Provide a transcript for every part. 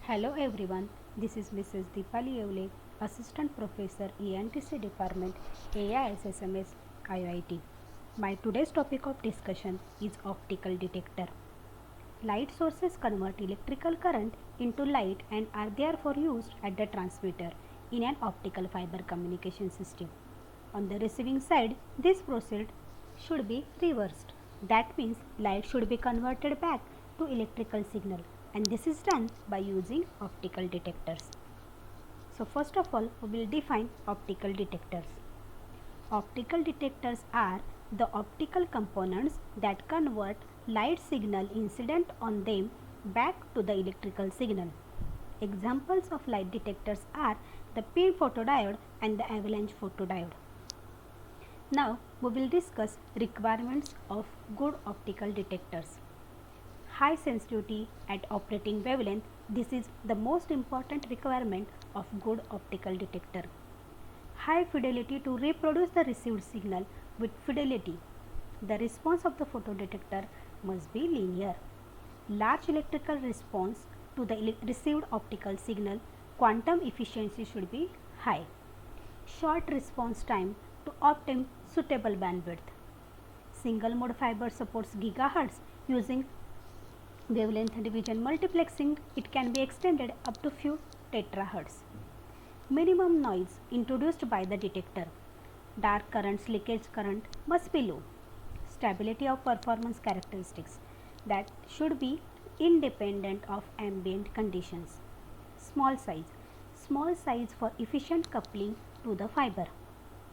Hello everyone, this is Mrs. Deepali Evle, Assistant Professor ENTC Department, AISSMS IIT. My today's topic of discussion is optical detector. Light sources convert electrical current into light and are therefore used at the transmitter in an optical fiber communication system. On the receiving side, this process should be reversed. That means light should be converted back to electrical signal, and this is done by using optical detectors. So first of all, we will define optical detectors. Optical detectors are the optical components that convert light signal incident on them back to the electrical signal. Examples of light detectors are the pin photodiode and the avalanche photodiode. Now we will discuss requirements of good optical detectors. High sensitivity at operating wavelength. This is the most important requirement of good optical detector. High fidelity to reproduce the received signal with fidelity. The response of the photodetector must be linear. Large electrical response to the received optical signal. Quantum efficiency should be high. Short response time to obtain suitable bandwidth. Single mode fiber supports gigahertz. Using wavelength division multiplexing, it can be extended up to few terahertz. Minimum noise introduced by the detector. Dark currents, leakage current must be low. Stability of performance characteristics that should be independent of ambient conditions. Small size for efficient coupling to the fiber.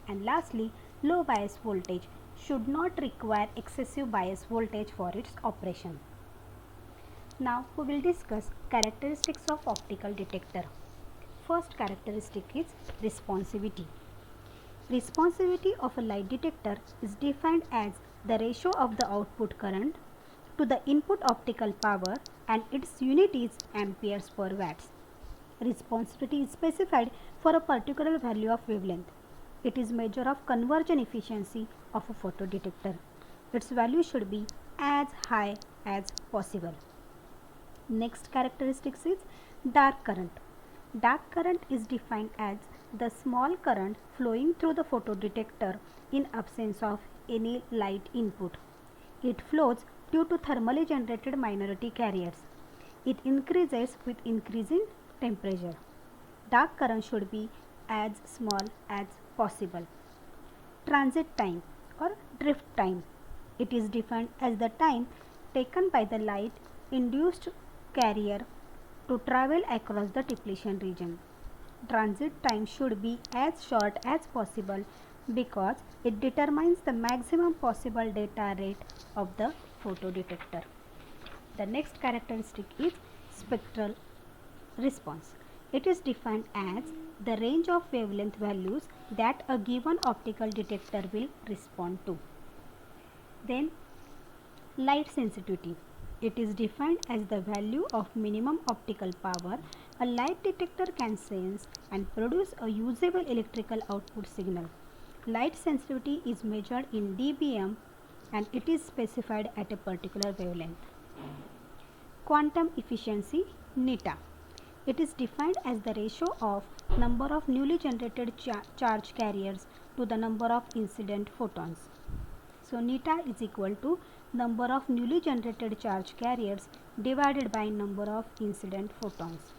And lastly, low bias voltage should not require excessive bias voltage for its operation. Now we will discuss characteristics of optical detector. First characteristic is responsivity. Responsivity of a light detector is defined as the ratio of the output current to the input optical power, and its unit is amperes per watts. Responsivity is specified for a particular value of wavelength. It is measure of conversion efficiency of a photodetector. Its value should be as high as possible. Next characteristics is dark current. Dark current is defined as the small current flowing through the photodetector in absence of any light input. It flows due to thermally generated minority carriers. It increases with increasing temperature. Dark current should be as small as possible. Transit time or drift time. It is defined as the time taken by the light induced carrier to travel across the depletion region. Transit time should be as short as possible because it determines the maximum possible data rate of the photodetector. The next characteristic is spectral response. It is defined as the range of wavelength values that a given optical detector will respond to. Then light sensitivity. It is defined as the value of minimum optical power a light detector can sense and produce a usable electrical output signal. Light sensitivity is measured in dBm and it is specified at a particular wavelength. Quantum efficiency neta. It is defined as the ratio of number of newly generated charge carriers to the number of incident photons. So neta is equal to number of newly generated charge carriers divided by number of incident photons.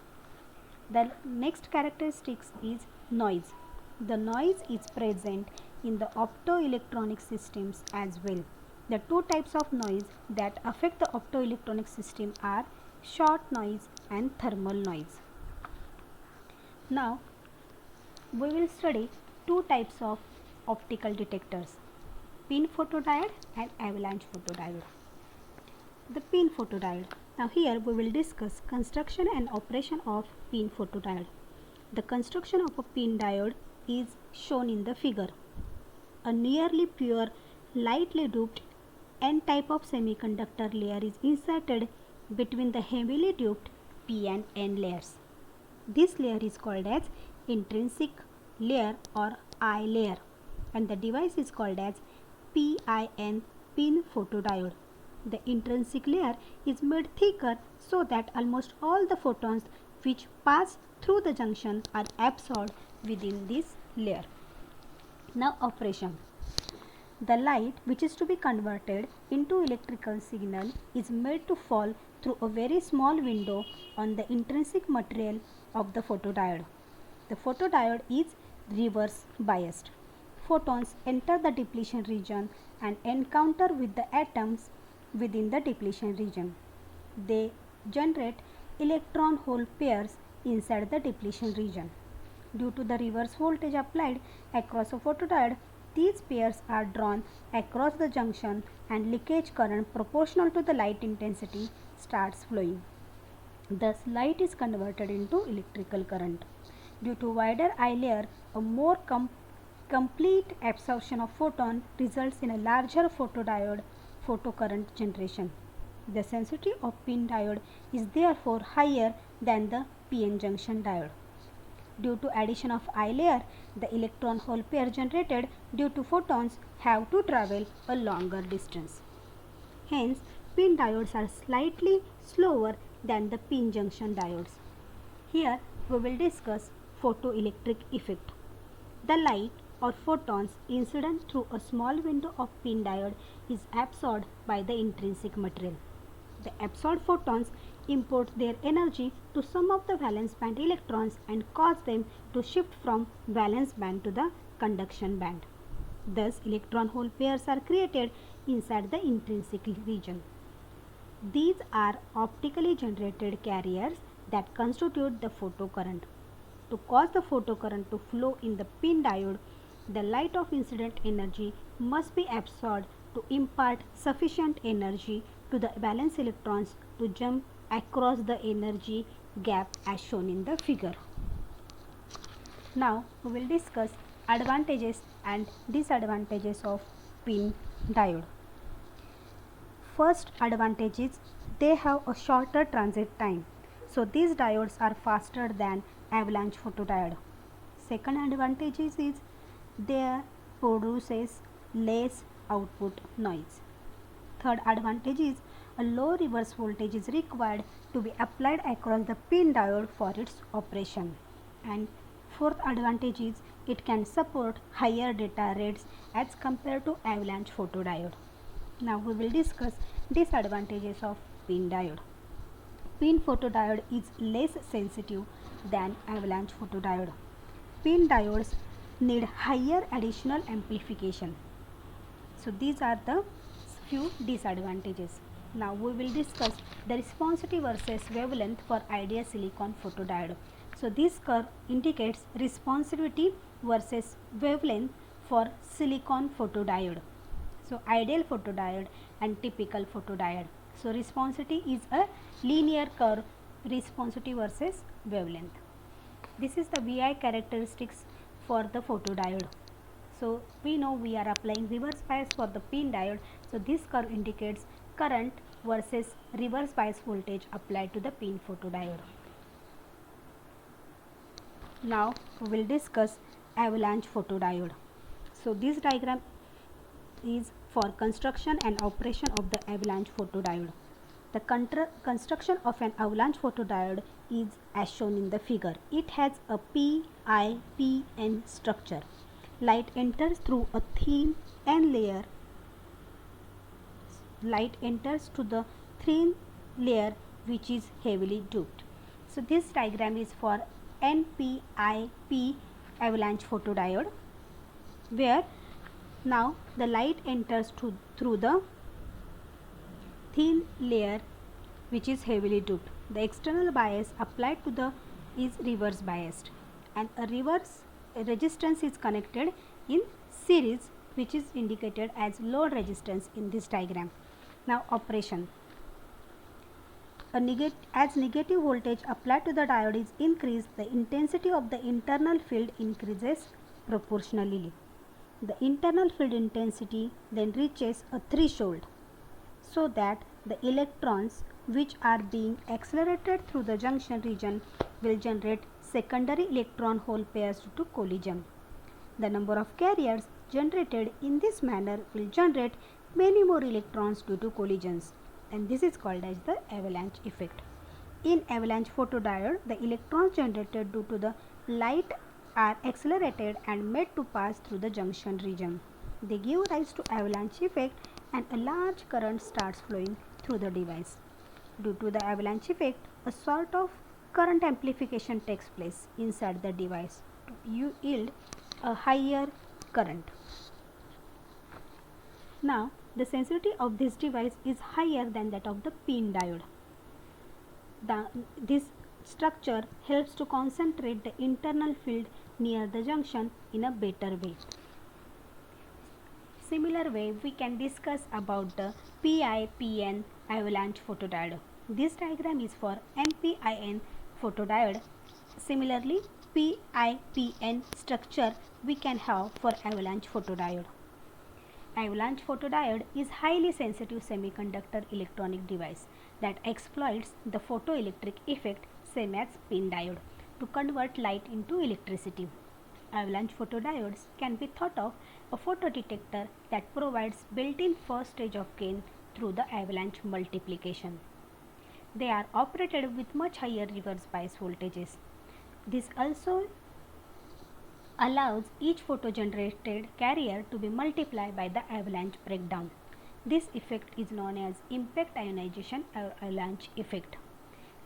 The next characteristics is noise. The noise is present in the optoelectronic systems as well. The two types of noise that affect the optoelectronic system are short noise and thermal noise. Now we will study two types of optical detectors, pin photodiode and avalanche photodiode. The pin photodiode. Now here we will discuss construction and operation of pin photodiode. The construction of a pin diode is shown in the figure. A nearly pure lightly doped N-type of semiconductor layer is inserted between the heavily doped P and N layers. This layer is called as intrinsic layer or I layer, and the device is called as PIN pin photodiode. The intrinsic layer is made thicker so that almost all the photons which pass through the junction are absorbed within this layer. Now operation. The light which is to be converted into electrical signal is made to fall through a very small window on the intrinsic material of the photodiode. The photodiode is reverse biased. Photons enter the depletion region and encounter with the atoms within the depletion region. They generate electron hole pairs inside the depletion region. Due to the reverse voltage applied across a photodiode, these pairs are drawn across the junction and leakage current proportional to the light intensity starts flowing. Thus, light is converted into electrical current. Due to wider eye layer, a more complete absorption of photon results in a larger photodiode photocurrent generation. The sensitivity of PIN diode is therefore higher than the PN junction diode. Due to addition of eye layer, the electron hole pair generated due to photons have to travel a longer distance. Hence, PIN diodes are slightly slower than the PIN junction diodes. Here we will discuss photoelectric effect. The light or photons incident through a small window of PIN diode is absorbed by the intrinsic material. The absorbed photons import their energy to some of the valence band electrons and cause them to shift from valence band to the conduction band. Thus, electron hole pairs are created inside the intrinsic region. These are optically generated carriers that constitute the photocurrent. To cause the photocurrent to flow in the PIN diode, the light of incident energy must be absorbed to impart sufficient energy to the valence electrons to jump across the energy gap as shown in the figure. Now we will discuss advantages and disadvantages of PIN diode. First advantage is they have a shorter transit time. So these diodes are faster than avalanche photodiode. Second advantage is they produces less output noise. Third advantage is a low reverse voltage is required to be applied across the PIN diode for its operation. And fourth advantage is it can support higher data rates as compared to avalanche photodiode. Now we will discuss disadvantages of PIN diode. PIN photodiode is less sensitive than avalanche photodiode. PIN diodes need higher additional amplification. So these are the few disadvantages. Now we will discuss the responsivity versus wavelength for ideal silicon photodiode. So this curve indicates responsivity versus wavelength for silicon photodiode. So ideal photodiode and typical photodiode. So responsivity is a linear curve, responsivity versus wavelength. This is the VI characteristics for the photodiode. So we know we are applying reverse bias for the PIN diode. So this curve indicates current versus reverse bias voltage applied to the PIN photodiode. Now we will discuss avalanche photodiode. So this diagram is for construction and operation of the avalanche photodiode. The construction of an avalanche photodiode is as shown in the figure. It has a PIPN structure. Light enters through a thin N layer. Light enters to the thin layer which is heavily doped. So this diagram is for NPIP avalanche photodiode, where now the light enters through the thin layer which is heavily doped. The external bias applied to the is reverse biased, and a reverse resistance is connected in series, which is indicated as load resistance in this diagram. Now operation. As negative voltage applied to the diode is increased, the intensity of the internal field increases proportionally. The internal field intensity then reaches a threshold, so that the electrons which are being accelerated through the junction region will generate secondary electron hole pairs due to collision. The number of carriers generated in this manner will generate many more electrons due to collisions, and this is called as the avalanche effect. In avalanche photodiode, the electrons generated due to the light are accelerated and made to pass through the junction region. They give rise to avalanche effect and a large current starts flowing through the device. Due to the avalanche effect, a sort of current amplification takes place inside the device to yield a higher current. Now, the sensitivity of this device is higher than that of the PIN diode. This structure helps to concentrate the internal field near the junction in a better way. Similar way, we can discuss about the PI-PN avalanche photodiode. This diagram is for NPIN photodiode. Similarly, PI-PN structure we can have for avalanche photodiode. Avalanche photodiode is highly sensitive semiconductor electronic device that exploits the photoelectric effect same as PIN diode to convert light into electricity. Avalanche photodiodes can be thought of a photodetector that provides built-in first stage of gain through the avalanche multiplication. They are operated with much higher reverse bias voltages. This also allows each photo-generated carrier to be multiplied by the avalanche breakdown. This effect is known as impact ionization or avalanche effect,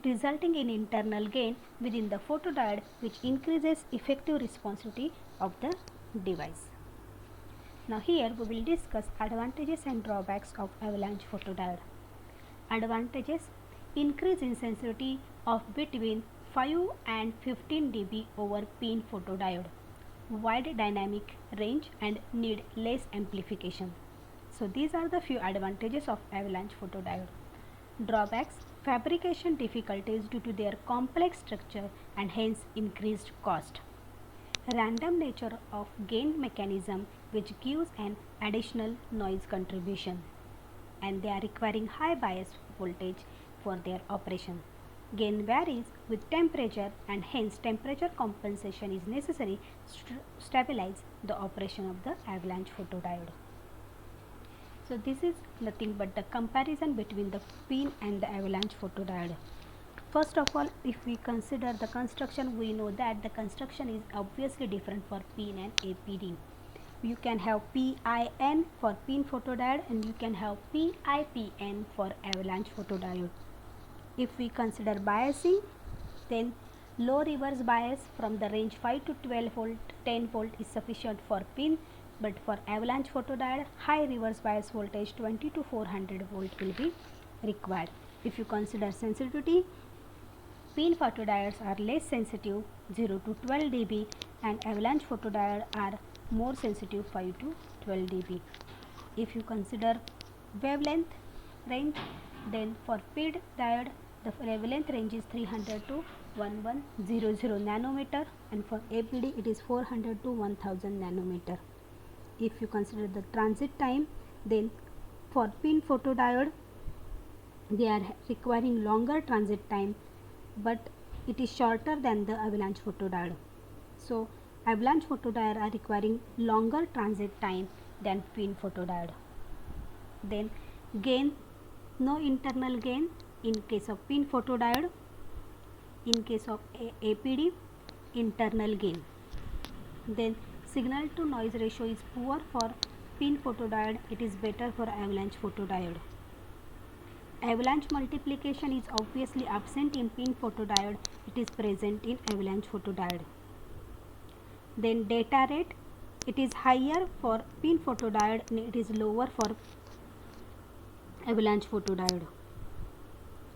resulting in internal gain within the photodiode, which increases effective responsivity of the device. Now here we will discuss advantages and drawbacks of avalanche photodiode. Advantages: increase in sensitivity of between 5 and 15 dB over PIN photodiode, wide dynamic range and need less amplification. So these are the few advantages of avalanche photodiode. Drawbacks: fabrication difficulties due to their complex structure and hence increased cost. Random nature of gain mechanism, which gives an additional noise contribution, and they are requiring high bias voltage for their operation. Gain varies with temperature and hence temperature compensation is necessary to stabilize the operation of the avalanche photodiode. So this is nothing but the comparison between the PIN and the avalanche photodiode. First of all, if we consider the construction, we know that the construction is obviously different for PIN and APD. You can have PIN for PIN photodiode and you can have PIPN for avalanche photodiode. If we consider biasing, then low reverse bias from the range 5 to 12 volt, 10 volt is sufficient for PIN, but for avalanche photodiode, high reverse bias voltage 20 to 400 volt will be required. If you consider sensitivity, PIN photodiodes are less sensitive 0 to 12 dB and avalanche photodiode are more sensitive 5 to 12 dB. If you consider wavelength range, then for PIN diode the wavelength range is 300 to 1100 nanometer and for APD it is 400 to 1000 nanometer. If you consider the transit time, then for PIN photodiode they are requiring longer transit time, but it is shorter than the avalanche photodiode. So avalanche photodiode are requiring longer transit time than PIN photodiode. Then gain, no internal gain in case of PIN photodiode. In case of APD, internal gain. Then signal to noise ratio is poor for PIN photodiode, it is better for avalanche photodiode. Avalanche multiplication is obviously absent in PIN photodiode, it is present in avalanche photodiode. Then data rate, it is higher for PIN photodiode and it is lower for avalanche photodiode.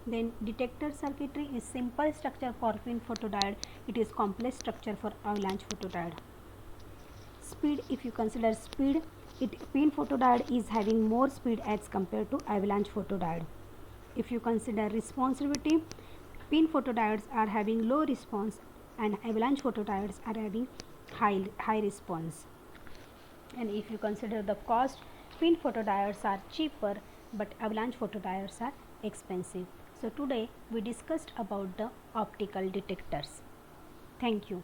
Then detector circuitry is simple structure for PIN photodiode, it is complex structure for avalanche photodiode. Speed, if you consider speed, PIN photodiode is having more speed as compared to avalanche photodiode. If you consider responsivity, PIN photodiodes are having low response and avalanche photodiodes are having high response. And if you consider the cost, PIN photodiodes are cheaper but avalanche photodiodes are expensive. So today we discussed about the optical detectors. Thank you.